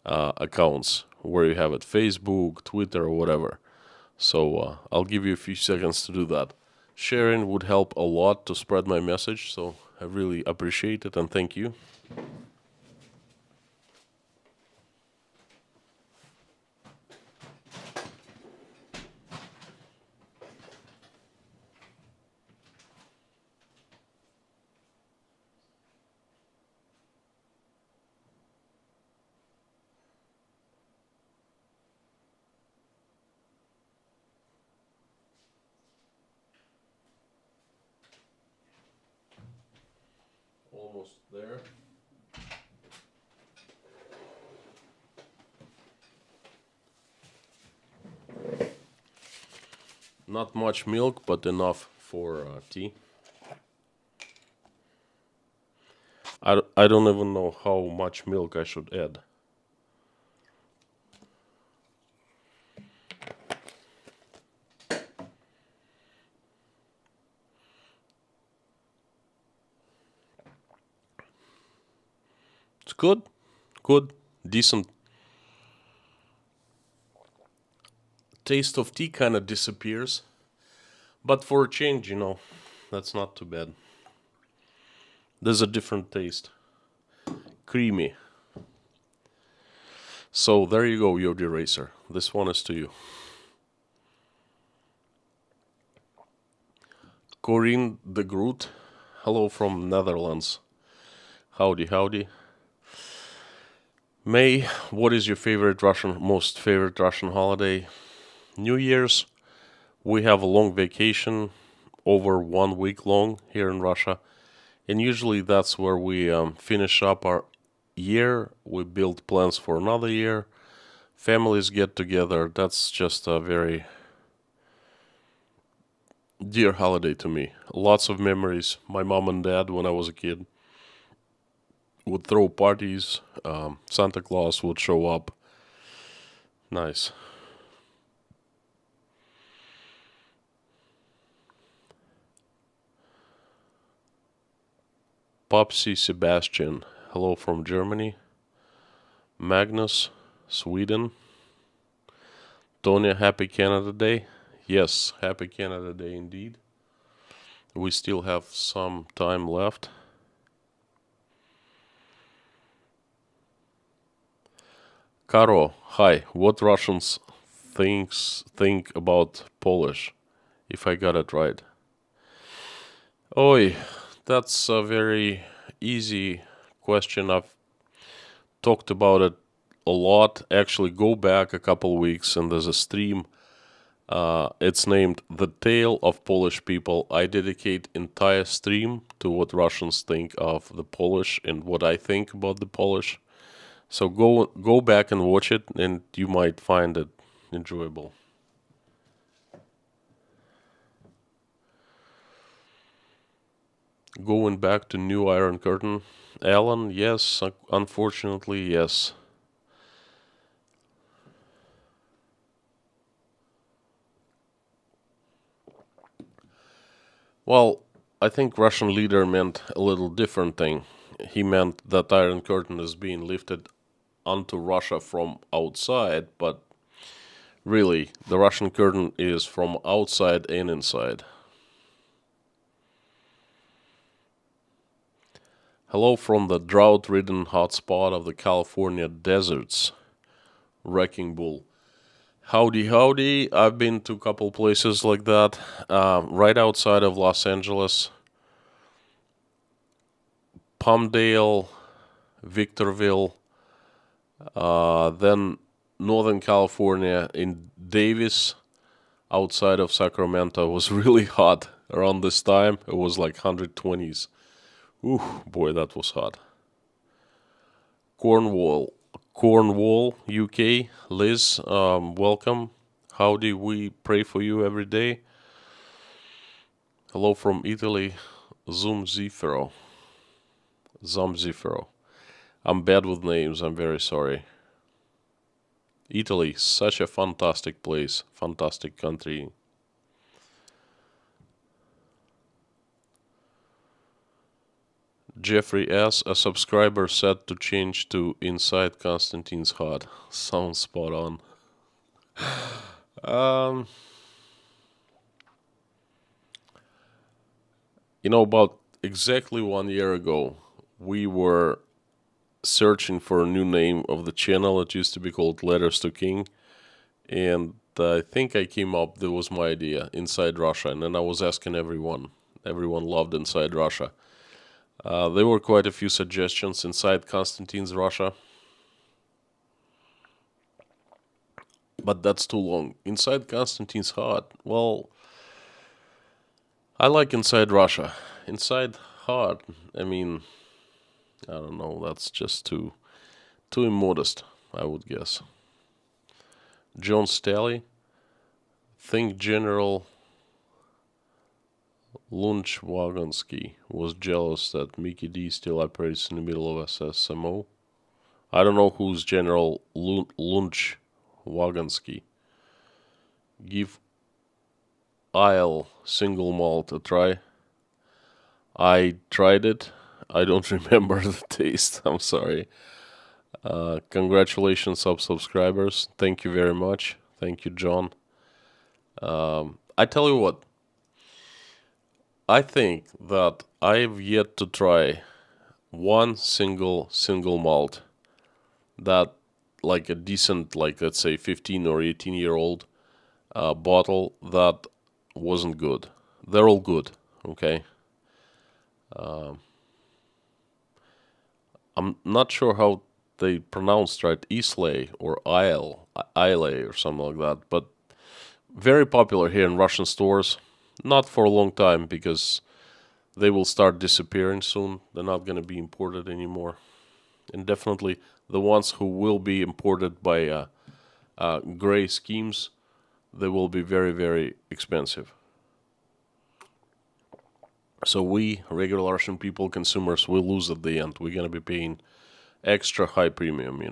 accounts, where you have it, Facebook, Twitter, or whatever. So I'll give you a few seconds to do that. Sharing would help a lot to spread my message, so I really appreciate it and thank you. Almost there. Not much milk, but enough for tea. I don't even know how much milk I should add. It's good, decent. Taste of tea kind of disappears, but for a change, that's not too bad. There's a different taste. Creamy. So there you go, Yodi Racer. This one is to you. Corinne de Groot. Hello from Netherlands. Howdy, howdy. May, what is your most favorite Russian holiday? New Year's. We have a long vacation, over 1 week long here in Russia. And usually that's where we finish up our year. We build plans for another year. Families get together. That's just a very dear holiday to me. Lots of memories. My mom and dad, when I was a kid, would throw parties. Santa Claus would show up. Nice. Popsy Sebastian. Hello from Germany. Magnus, Sweden. Tonya, happy Canada Day. Yes, happy Canada Day indeed. We still have some time left. Karo, hi. What Russians think about Polish? If I got it right. Oi, that's a very easy question. I've talked about it a lot. Actually, go back a couple weeks and there's a stream. It's named The Tale of Polish People. I dedicate entire stream to what Russians think of the Polish and what I think about the Polish. So go back and watch it and you might find it enjoyable. Going back to New Iron Curtain. Alan, yes, unfortunately, yes. Well, I think Russian leader meant a little different thing. He meant that Iron Curtain is being lifted onto Russia from outside, but really, the Russian curtain is from outside and inside. Hello from the drought-ridden hotspot of the California deserts, Wrecking Bull. Howdy, howdy. I've been to a couple places like that. Right outside of Los Angeles, Palmdale, Victorville, then Northern California in Davis, outside of Sacramento, was really hot around this time. It was like 120s. Ooh, boy, that was hot. Cornwall, UK. Liz, welcome. How do we pray for you every day? Hello from Italy, Zumzifero. I'm bad with names, I'm very sorry. Italy, such a fantastic place, fantastic country. Jeffrey S., a subscriber, said to change to Inside Constantine's Hut. Sounds spot on. Um, about exactly 1 year ago, we were searching for a new name of the channel. It used to be called Letters to King. And I think I came up, that was my idea, Inside Russia. And then I was asking everyone. Everyone loved Inside Russia. There were quite a few suggestions. Inside Constantine's Russia. But that's too long. Inside Constantine's Hut. Well, I like Inside Russia. Inside Hut, I mean, I don't know. That's just too immodest, I would guess. John Staley. Think General Lunch-Wagonsky was jealous that Mickey D still operates in the middle of SSMO. I don't know who's General Lunch-Wagonsky. Give Isle single malt a try. I tried it. I don't remember the taste. I'm sorry. Congratulations, subscribers. Thank you very much. Thank you, John. I tell you what. I think that I've yet to try one single malt that, like a decent, like let's say 15 or 18-year-old bottle that wasn't good. They're all good, okay? I'm not sure how they pronounced right, Islay or Isle or something like that, but very popular here in Russian stores. Not for a long time, because they will start disappearing soon. They're not going to be imported anymore. And definitely the ones who will be imported by gray schemes, they will be very, very expensive. So we, regular Russian people, consumers, will lose at the end. We're going to be paying extra high premium,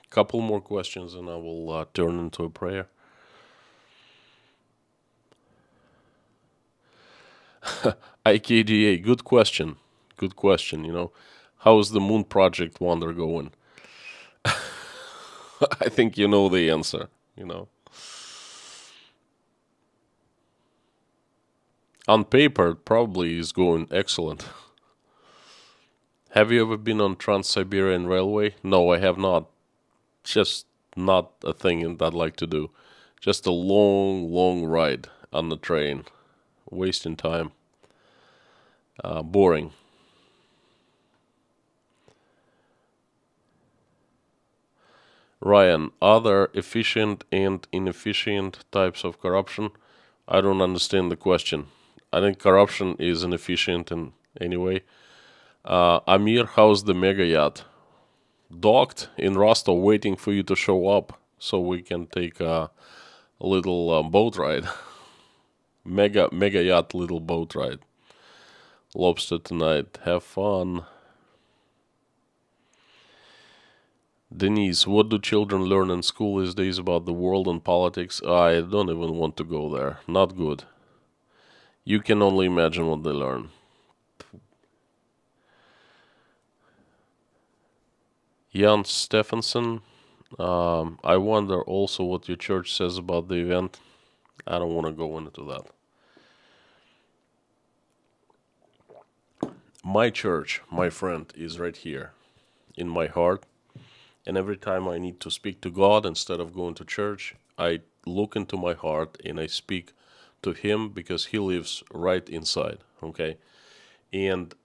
Couple more questions and I will turn into a prayer. IKDA, good question. Good question, How's the Moon Project Wonder going? I think you know the answer, On paper, it probably is going excellent. Have you ever been on Trans-Siberian Railway? No, I have not. Just not a thing that I'd like to do. Just a long ride on the train. Wasting time. Boring. Ryan, are there efficient and inefficient types of corruption? I don't understand the question. I think corruption is inefficient in any way. Amir, how's the mega yacht? Docked in Rostov, waiting for you to show up so we can take a little boat ride. mega yacht little boat ride. Lobster tonight. Have fun. Denise, what do children learn in school these days about the world and politics? I don't even want to go there. Not good. You can only imagine what they learn. Jan Stephenson, I wonder also what your church says about the event. I don't want to go into that. My church, my friend, is right here in my heart. And every time I need to speak to God, instead of going to church, I look into my heart and I speak to Him, because He lives right inside, okay? And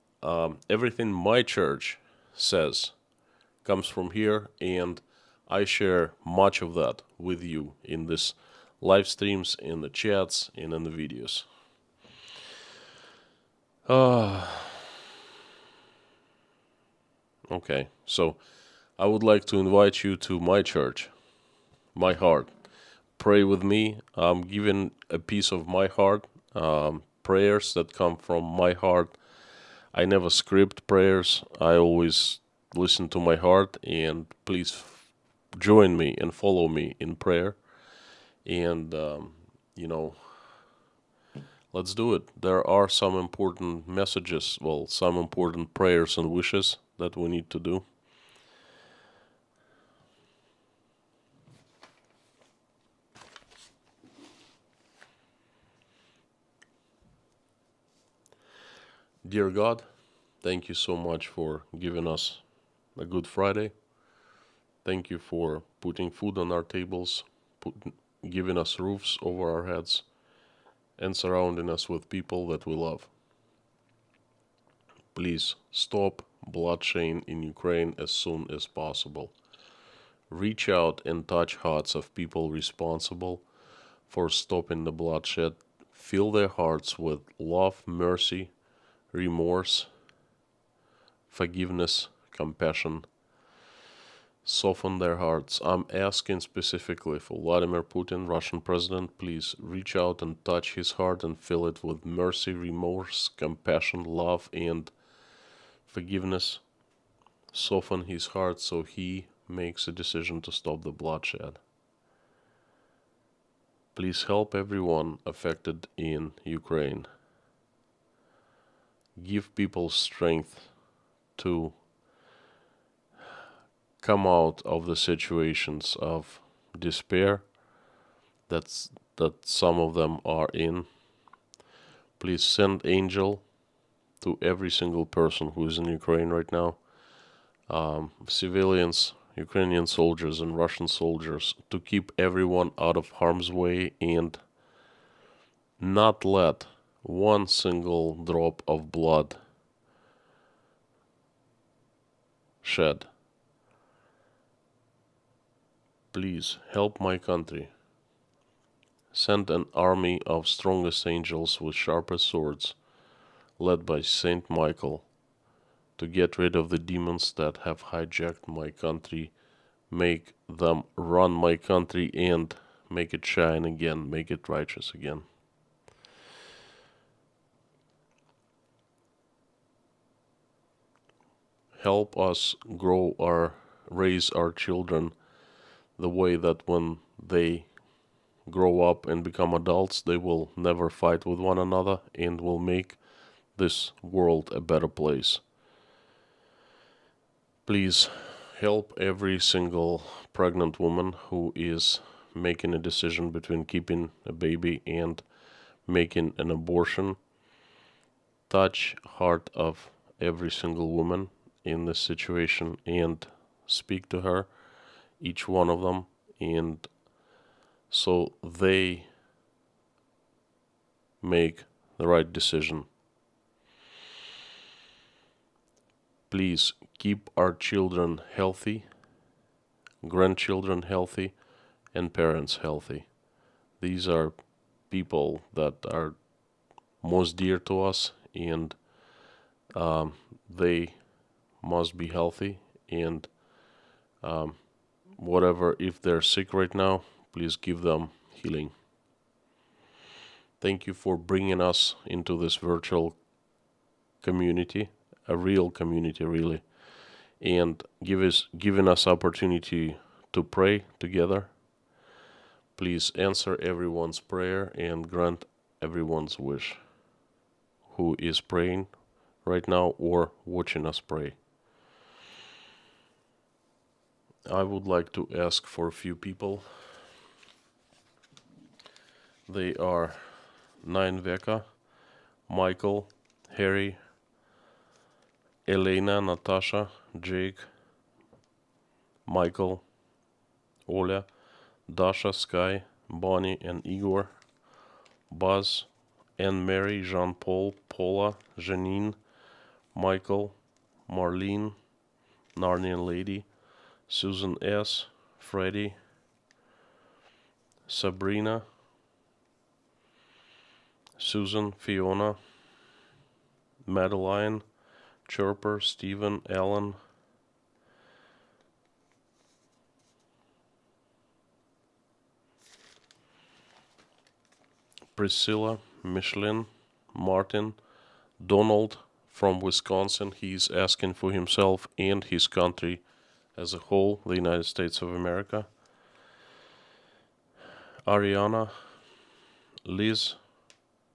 everything my church says comes from here, and I share much of that with you in this live streams, in the chats, and in the videos. Okay, so I would like to invite you to my church, my heart. Pray with me. I'm giving a piece of my heart, prayers that come from my heart. I never script prayers. I always listen to my heart, and please join me and follow me in prayer. And, Let's do it. There are some important messages, well, some important prayers and wishes that we need to do. Dear God, thank you so much for giving us a good Friday. Thank you for putting food on our tables, giving us roofs over our heads, and surrounding us with people that we love. Please stop bloodshed in Ukraine as soon as possible. Reach out and touch hearts of people responsible for stopping the bloodshed. Fill their hearts with love, mercy, remorse, forgiveness, compassion. Soften their hearts. I'm asking specifically for Vladimir Putin, Russian president. Please reach out and touch his heart and fill it with mercy, remorse, compassion, love, and forgiveness. Soften his heart so he makes a decision to stop the bloodshed. Please help everyone affected in Ukraine. Give people strength to come out of the situations of despair that some of them are in. Please send angel to every single person who is in Ukraine right now. Civilians, Ukrainian soldiers and Russian soldiers, to keep everyone out of harm's way and not let one single drop of blood shed. Please help my country. Send an army of strongest angels with sharpest swords, led by Saint Michael, to get rid of the demons that have hijacked my country, make them run my country and make it shine again, make it righteous again. Help us raise our children the way that when they grow up and become adults, they will never fight with one another and will make this world a better place. Please help every single pregnant woman who is making a decision between keeping a baby and making an abortion. Touch heart of every single woman in this situation and speak to her, each one of them, and so they make the right decision. Please keep our children healthy, grandchildren healthy, and parents healthy. These are people that are most dear to us, and they must be healthy. And whatever, if they're sick right now, please give them healing. Thank you for bringing us into this virtual community, a real community, really, and giving us opportunity to pray together. Please answer everyone's prayer and grant everyone's wish who is praying right now or watching us pray. I would like to ask for a few people. They are Nine Veka, Michael, Harry, Elena, Natasha, Jake, Michael, Oля, Dasha, Sky, Bonnie and Igor, Buzz, Anne-Marie, Jean-Paul, Paula, Janine, Michael, Marlene, Narnian Lady, Susan S., Freddie, Sabrina, Susan, Fiona, Madeline, Chirper, Stephen, Alan, Priscilla, Michelin, Martin, Donald from Wisconsin. He's asking for himself and his country as a whole, the United States of America. Ariana, Liz,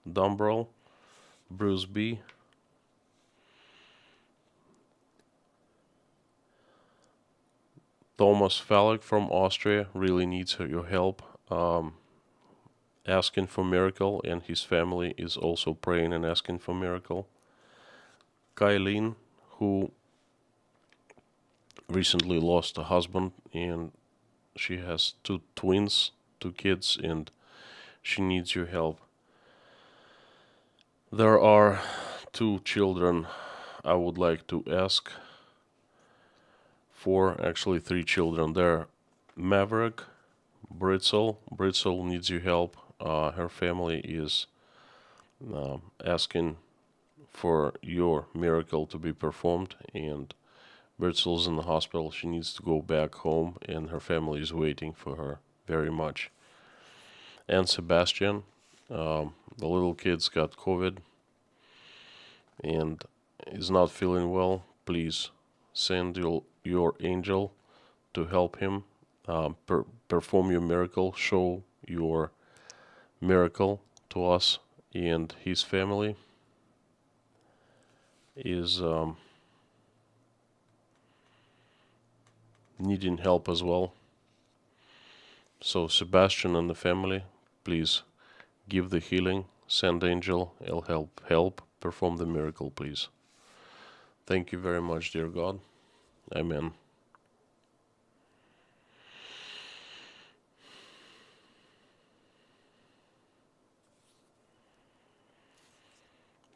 Dumbrell, Bruce B, Thomas Falek from Austria really needs your help. Asking for miracle, and his family is also praying and asking for miracle. Kylene, who recently lost a husband, and she has two twins, two kids, and she needs your help. There are two children I would like to ask for, actually three children. They're Maverick, Britzel. Britzel needs your help. Her family is asking for your miracle to be performed, and Britzel's in the hospital. She needs to go back home, and her family is waiting for her very much. And Sebastian, the little kid's got COVID and is not feeling well. Please send your angel to help him perform your miracle, show your miracle to us, and his family is needing help as well. So Sebastian and the family, please give the healing, send angel, help perform the miracle, please. Thank you very much, dear God. Amen.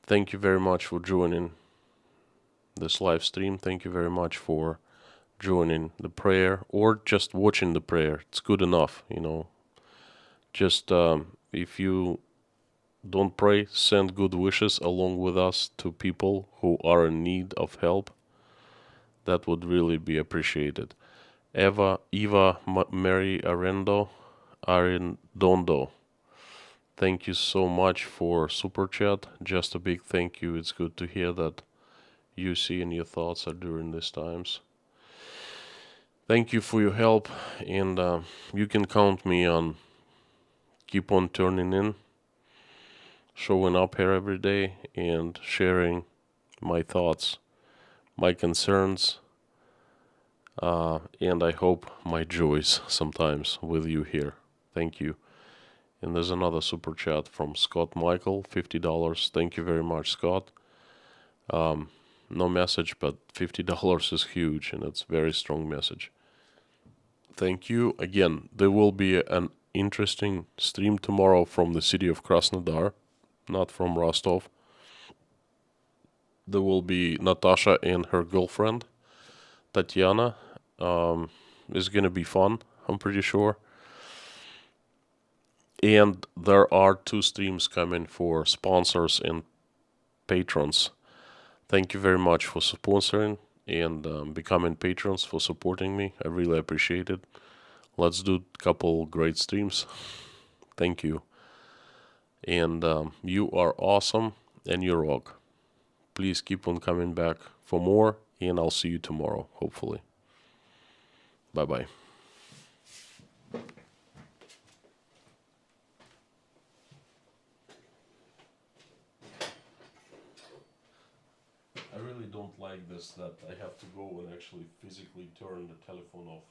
Thank you very much for joining this live stream. Thank you very much for joining the prayer or just watching the prayer. It's good enough, Just if you don't pray, send good wishes along with us to people who are in need of help. That would really be appreciated. Eva Mary Arendondo. Thank you so much for super chat. Just a big thank you. It's good to hear that you see and your thoughts are during these times. Thank you for your help, and you can count me on keep on turning in, showing up here every day, and sharing my thoughts, my concerns, and I hope my joys sometimes with you here. Thank you. And there's another super chat from Scott Michael, $50. Thank you very much, Scott. No message, but $50 is huge, and it's a very strong message. Thank you. Again, there will be an interesting stream tomorrow from the city of Krasnodar, not from Rostov. There will be Natasha and her girlfriend, Tatiana. It's going to be fun, I'm pretty sure. And there are two streams coming for sponsors and patrons. Thank you very much for sponsoring and becoming patrons, for supporting me. I really appreciate it. Let's do a couple great streams. Thank you. And you are awesome and you rock. Please keep on coming back for more, and I'll see you tomorrow, hopefully. Bye-bye. I really don't like this, that I have to go and actually physically turn the telephone off.